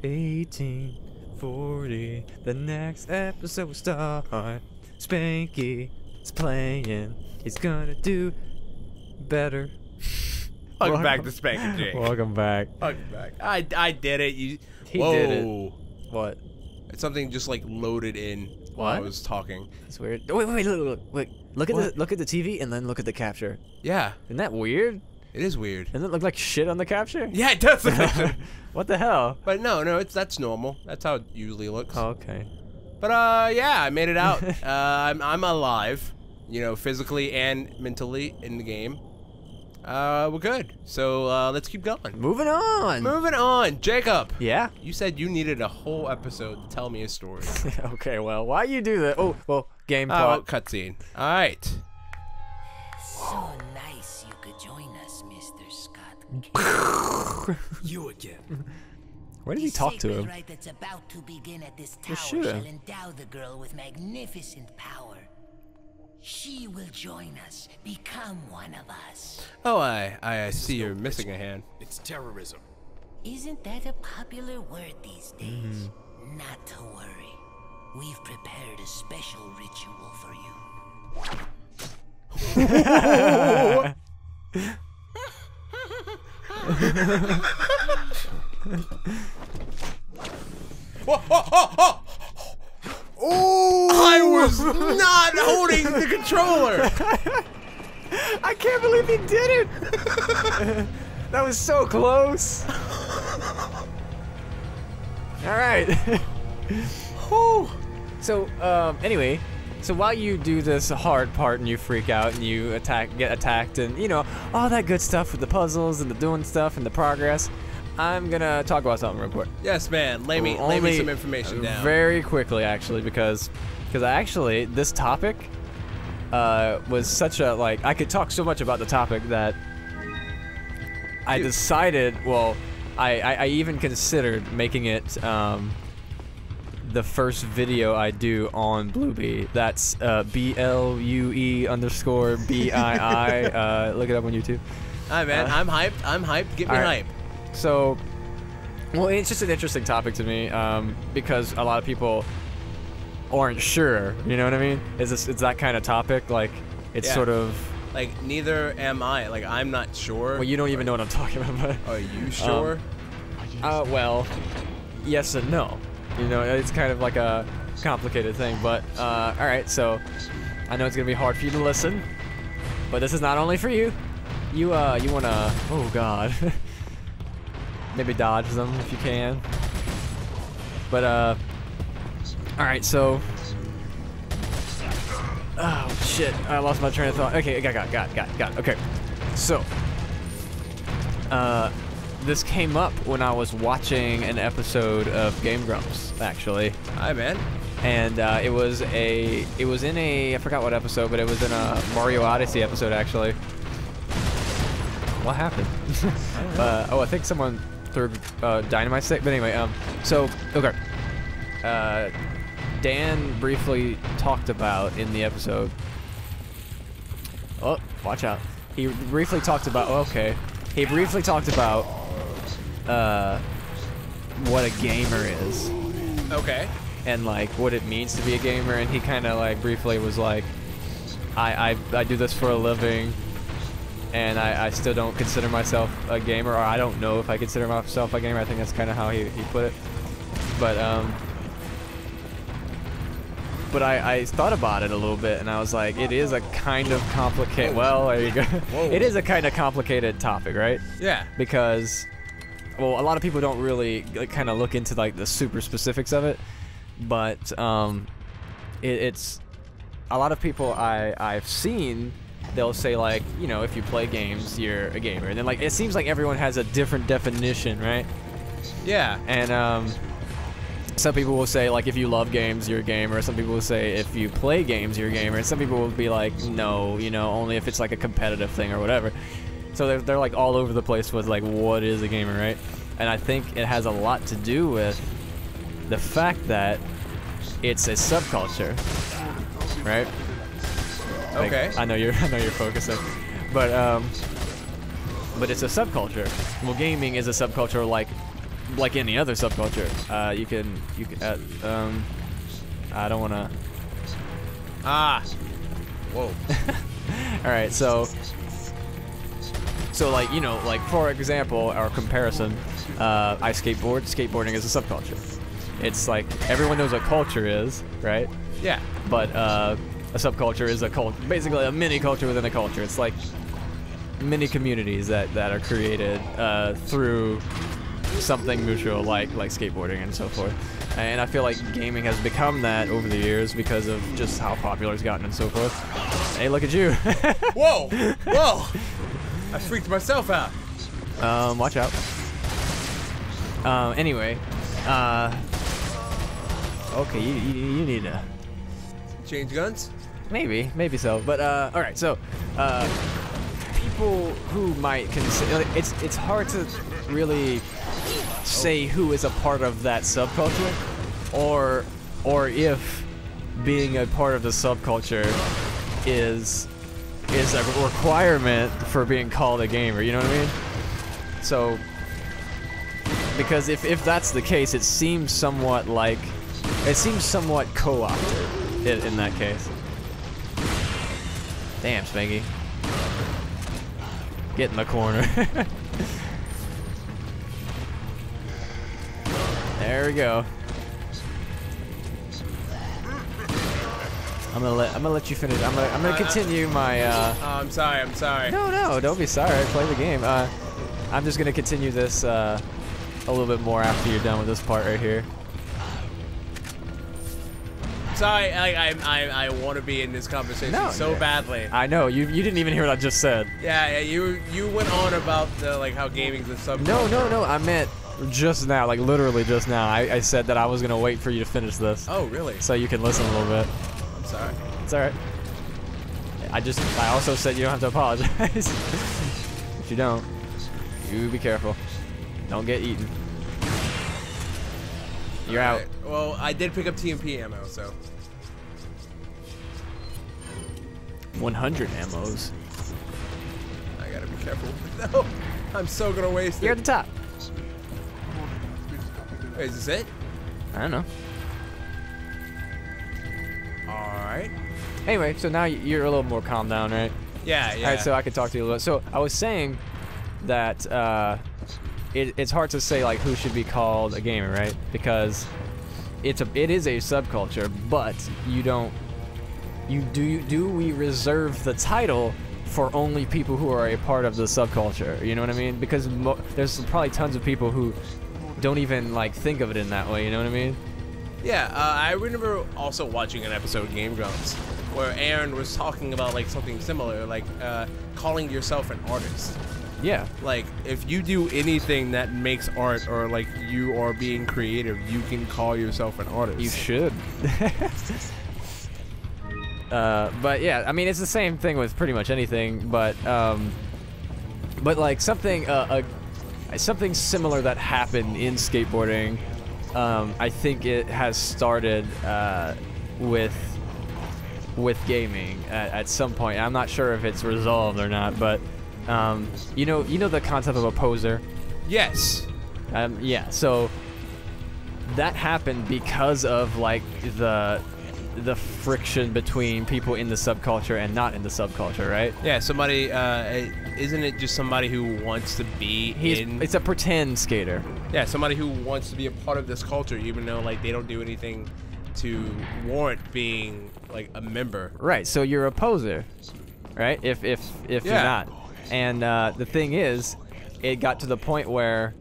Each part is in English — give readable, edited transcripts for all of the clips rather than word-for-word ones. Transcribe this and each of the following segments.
1840. The next episode will start. Spanky is playing. He's gonna do better. Welcome back to Spank and Jake. Welcome back. Welcome back. I did it. He did it. What? It's something just like loaded in while I was talking. That's weird. Oh, wait, look. Look at the TV and then look at the capture. Yeah. Isn't that weird? It is weird. Doesn't it look like shit on the capture? Yeah, it does. What the hell? But no, that's normal. That's how it usually looks. Oh, okay. But yeah, I made it out. I'm alive, you know, physically and mentally in the game. We're good. So let's keep going. Moving on. Jacob. Yeah? You said you needed a whole episode to tell me a story. Okay, well, why you do that? Oh, well, game plot. plot. Cutscene. All right. So nice you could join us, Mr. Scott. You again. Where did he talk to him? The rite that's about to begin at this tower Just shoot him. shall endow the girl with magnificent power. She will join us, become one of us. Oh, I see you're missing a hand. It's terrorism. Isn't that a popular word these days? Not to worry. We've prepared a special ritual for you. Oh! I was not holding the controller. I can't believe he did it. That was so close. All right. So anyway, so while you do this hard part and you freak out and you get attacked and you know all that good stuff with the puzzles and the doing stuff and the progress, I'm gonna talk about something real quick. Yes, man. Lay me some information down. Very quickly, actually, because actually this topic was such a I could talk so much about the topic that I decided. Well, I even considered making it the first video I do on Bluebee. That's BLUE_BII. Look it up on YouTube. All right, man. I'm hyped. Get me hyped. So, well, it's just an interesting topic to me because a lot of people aren't sure. You know what I mean? It's that kind of topipic. Like, it's sort of like neither am I. Like, I'm not sure. Well, you don't even know what I'm talking about. But, are you sure? Well, yes and no. You know, it's kind of like a complicated thing. But all right, so I know it's gonna be hard for you to listen, but this is not only for you. You wanna? Oh God. Maybe dodge them if you can. But all right, so oh shit, I lost my train of thought. Okay, got it. Okay, so this came up when I was watching an episode of Game Grumps, actually. Hi, man. And it was in a, I forgot what episode, but it was in a Mario Odyssey episode, actually. What happened? Oh, I think someone threw dynamite stick. But anyway, so okay. Dan briefly talked about in the episode. Oh, watch out! He briefly talked about. Oh, okay. He briefly talked about what a gamer is. Okay. And like what it means to be a gamer, and he kind of like briefly was like, I do this for a living. And I still don't consider myself a gamer, or I don't know if I consider myself a gamer. I think that's kind of how he put it. But I thought about it a little bit, and I was like, it is a kind of complicated. Well, there you go. It is a kind of complicated topic, right? Yeah. Because, well, a lot of people don't really kind of look into like the super specifics of it, but it's a lot of people I've seen. They'll say like, you know, if you play games, you're a gamer. And then like, it seems like everyone has a different definition, right? Yeah. And some people will say like, if you love games, you're a gamer. Some people will say if you play games, you're a gamer. And some people will be like, no, you know, only if it's like a competitive thing or whatever. So they're like all over the place with like, what is a gamer, right? And I think it has a lot to do with the fact that it's a subculture, right? Like, okay. I know you're focusing, but it's a subculture. Well, gaming is a subculture like like any other subculture. You can I don't wanna. Ah. Whoa. All right, so like, you know, like for example, or comparison, I skateboard. Skateboarding is a subculture. It's like everyone knows what culture is, right? Yeah. But a subculture is a basically a mini culture within a culture. It's like mini communities that are created through something mutual, like skateboarding and so forth. And I feel like gaming has become that over the years because of just how popular it's gotten and so forth. Hey, look at you. Whoa! Whoa! I freaked myself out. Watch out. Anyway, okay, you need to Change guns? maybe so. But all right, so people who might consider it's hard to really say who is a part of that subculture, or if being a part of the subculture is a requirement for being called a gamer. You know what I mean? So, because if that's the case, it seems somewhat co-opted in that case. Damn, Spanky. Get in the corner. There we go. I'm gonna let you finish. I'm gonna continue my. Oh, I'm sorry. No, don't be sorry. Play the game. I'm just gonna continue this a little bit more after you're done with this part right here. Sorry, I want to be in this conversation badly. I know you didn't even hear what I just said. Yeah, you went on about the how gaming's a subculture. No, I meant just now, like literally just now. I said that I was gonna wait for you to finish this. Oh, really? So you can listen a little bit. I'm sorry. It's all right. I also said you don't have to apologize. If you don't, you be careful. Don't get eaten. You're out. Well, I did pick up TMP ammo, so. 100 ammos. I gotta be careful. No, I'm so gonna waste You're it. at the top. Wait, is this it? I don't know. Alright. Anyway, so now you're a little more calm down, right? Yeah. All right, so I can talk to you a little bit. So I was saying that it's hard to say like who should be called a gamer, right? Because it is a subculture, but do we reserve the title for only people who are a part of the subculture? You know what I mean? Because there's probably tons of people who don't even like think of it in that way. You know what I mean? Yeah, I remember also watching an episode of Game Grumps where Aaron was talking about like something similar, like calling yourself an artist. Yeah. Like, if you do anything that makes art or like you are being creative, you can call yourself an artist. You should. But yeah, I mean, it's the same thing with pretty much anything, but like something similar that happened in skateboarding, I think it has started with gaming at some point. I'm not sure if it's resolved or not, but you know the concept of a poser? Yes. Yeah, so that happened because of like the friction between people in the subculture and not in the subculture, right? Yeah, somebody, isn't it just somebody who wants to be It's a pretend skater. Yeah, somebody who wants to be a part of this culture, even though like they don't do anything to warrant being like a member. Right, so you're a poser, right? If you're not. And the thing is, it got to the point where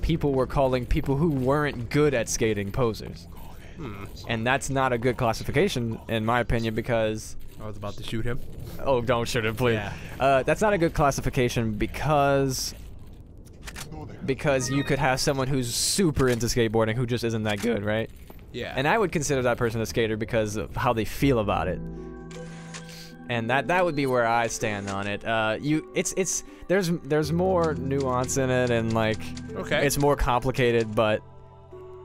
people were calling people who weren't good at skating posers. And that's not a good classification, in my opinion, because... I was about to shoot him. Oh, don't shoot him, please. Yeah. That's not a good classification because you could have someone who's super into skateboarding who just isn't that good, right? Yeah. And I would consider that person a skater because of how they feel about it. And that would be where I stand on it. There's more nuance in it, and like it's more complicated, but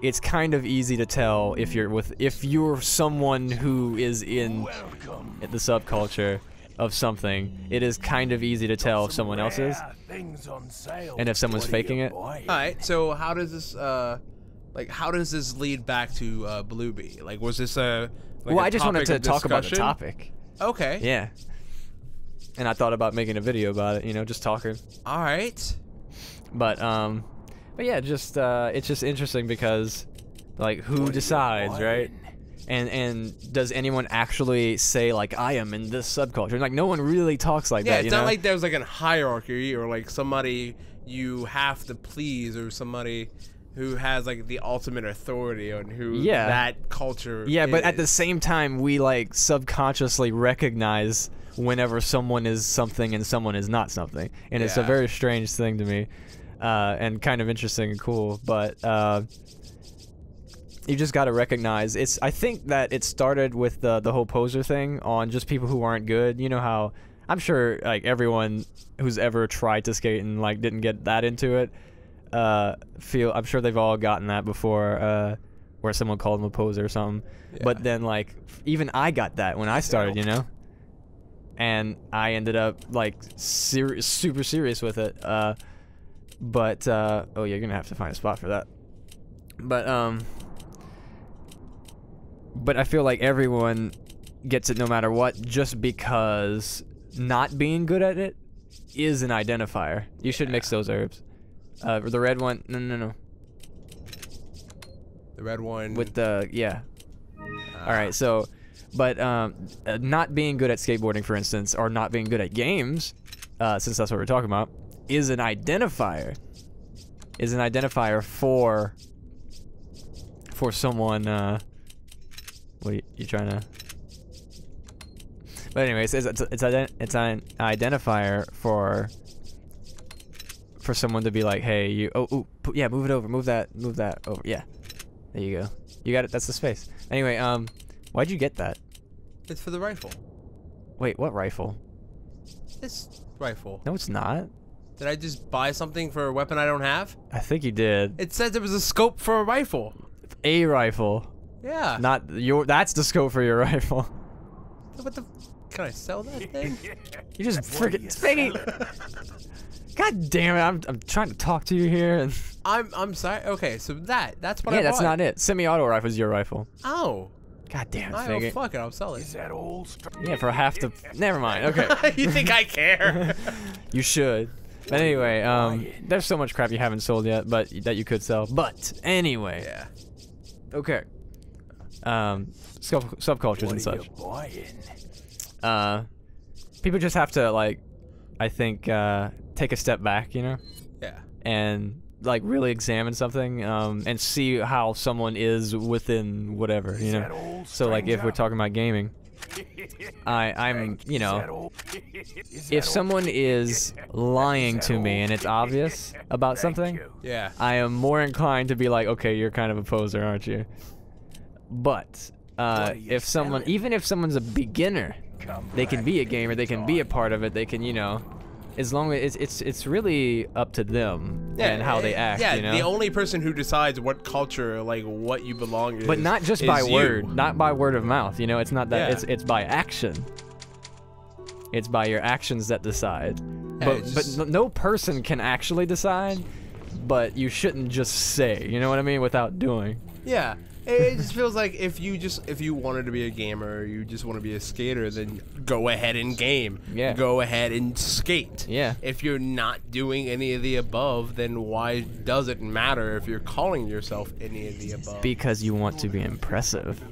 it's kind of easy to tell if you're someone who is in the subculture of something, it is kind of easy to tell if someone else is, and if someone's faking it. All right. So how does this like how does this lead back to Bluebee? Like was this a well, I just wanted to talk about the topic. Okay. Yeah. And I thought about making a video about it, you know, just talking. All right. But yeah, just it's just interesting because, like, who decides, right? And does anyone actually say like I am in this subculture? Like no one really talks like that. Yeah, it's not know? like there's like a hierarchy or like somebody you have to please or somebody who has like the ultimate authority on who that culture is. But at the same time, we like subconsciously recognize whenever someone is something and someone is not something, and it's a very strange thing to me, and kind of interesting and cool. But you just got to recognize it's. I think that it started with the whole poser thing on just people who aren't good. You know how I'm sure like everyone who's ever tried to skate and like didn't get that into it, I'm sure they've all gotten that before, where someone called them a poser or something. Yeah. But then like even I got that when I started, you know. And I ended up like super serious with it. Oh, you're gonna have to find a spot for that. But I feel like everyone gets it no matter what, just because not being good at it is an identifier. You should mix those herbs. The red one, no. The red one with the All right, so. But not being good at skateboarding, for instance, or not being good at games, since that's what we're talking about, is an identifier. Is an identifier for someone. What are you trying to? But anyways, it's an identifier for someone to be like, hey, you. Yeah, move it over. Move that over. Yeah, there you go. You got it. That's the space. Anyway, why'd you get that? It's for the rifle. Wait, what rifle? This rifle. No, it's not. Did I just buy something for a weapon I don't have? I think you did. It says there was a scope for a rifle. A rifle. Yeah. Not your. That's the scope for your rifle. What the? Can I sell that thing? You just freaking Spanky. God damn it! I'm trying to talk to you here, and I'm sorry. Okay, so that's what I bought. Yeah, that's not it. Semi-auto rifle is your rifle. Oh. God damn it, Faggot. Fuck it, I'll sell it. Is that old? Yeah, for half the. Never mind. Okay. You think I care? You should. But anyway, there's so much crap you haven't sold yet, but that you could sell. But anyway. Yeah. Okay. Subcultures and such. People just have to like, I think, take a step back, you know. Yeah. And like really examine something, and see how someone is within whatever, you know. So like if we're talking about gaming, I'm you know, if someone is lying to me and it's obvious about something, yeah, I am more inclined to be like, okay, you're kind of a poser, aren't you? But if someone, even if someone's a beginner, they can be a gamer, they can be a part of it, they can, you know. As long as it's really up to them and how they act. Yeah, you know? The only person who decides what culture, like what you belong in, but not just by word, not by word of mouth. You know, it's not that. It's by action. It's by your actions that decide. Yeah, but no person can actually decide. But you shouldn't just say. You know what I mean? Without doing. Yeah. It just feels like if you wanted to be a gamer, or you just want to be a skater, then go ahead and game. Yeah. Go ahead and skate. Yeah. If you're not doing any of the above, then why does it matter if you're calling yourself any of the above? Because you want to be impressive.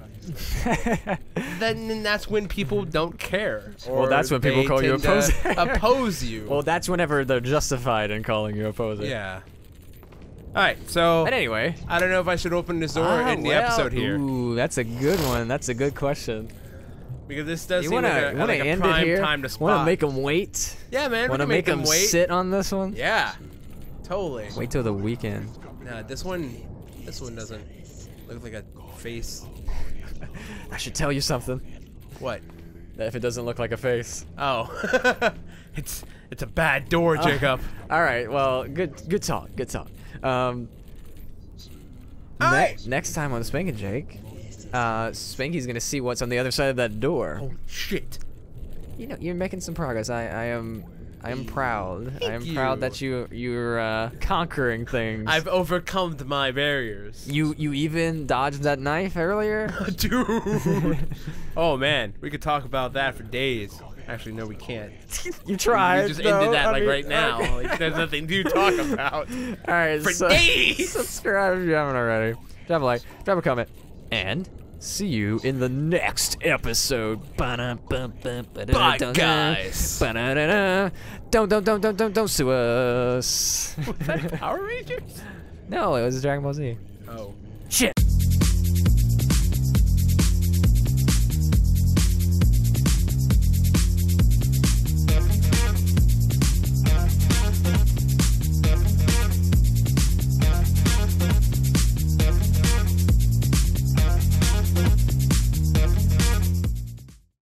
Then that's when people don't care. Or well, that's when people call you a poser. Oppose you. Well, that's whenever they're justified in calling you a poser. Yeah. Alright, so... But anyway... I don't know if I should open this door in the episode here. Ooh, that's a good one. That's a good question. Because this does seem like a prime time to spot. Want to make them wait? Yeah, man. Want to make them wait. sit on this one? Yeah. Totally. Wait till the weekend. Nah, this one doesn't look like a face. I should tell you something. What? That if it doesn't look like a face. Oh. It's a bad door, Jacob. All right. Well, good talk. Good talk. Next time on Spank and Jake, Spanky's gonna see what's on the other side of that door. Oh shit! you know, you're making some progress. I am proud. I am you. proud that you're conquering things. I've overcome my barriers. You even dodged that knife earlier? Dude. Oh man, we could talk about that for days. Actually, no, we can't. You tried. We just though. ended that I like mean, right now. okay. Like, there's nothing to talk about. All right, For so days. subscribe if you haven't already. Drop a like, drop a comment, and see you in the next episode. Bye, guys. Don't sue us. Was that Power Rangers? No, it was Dragon Ball Z. Oh.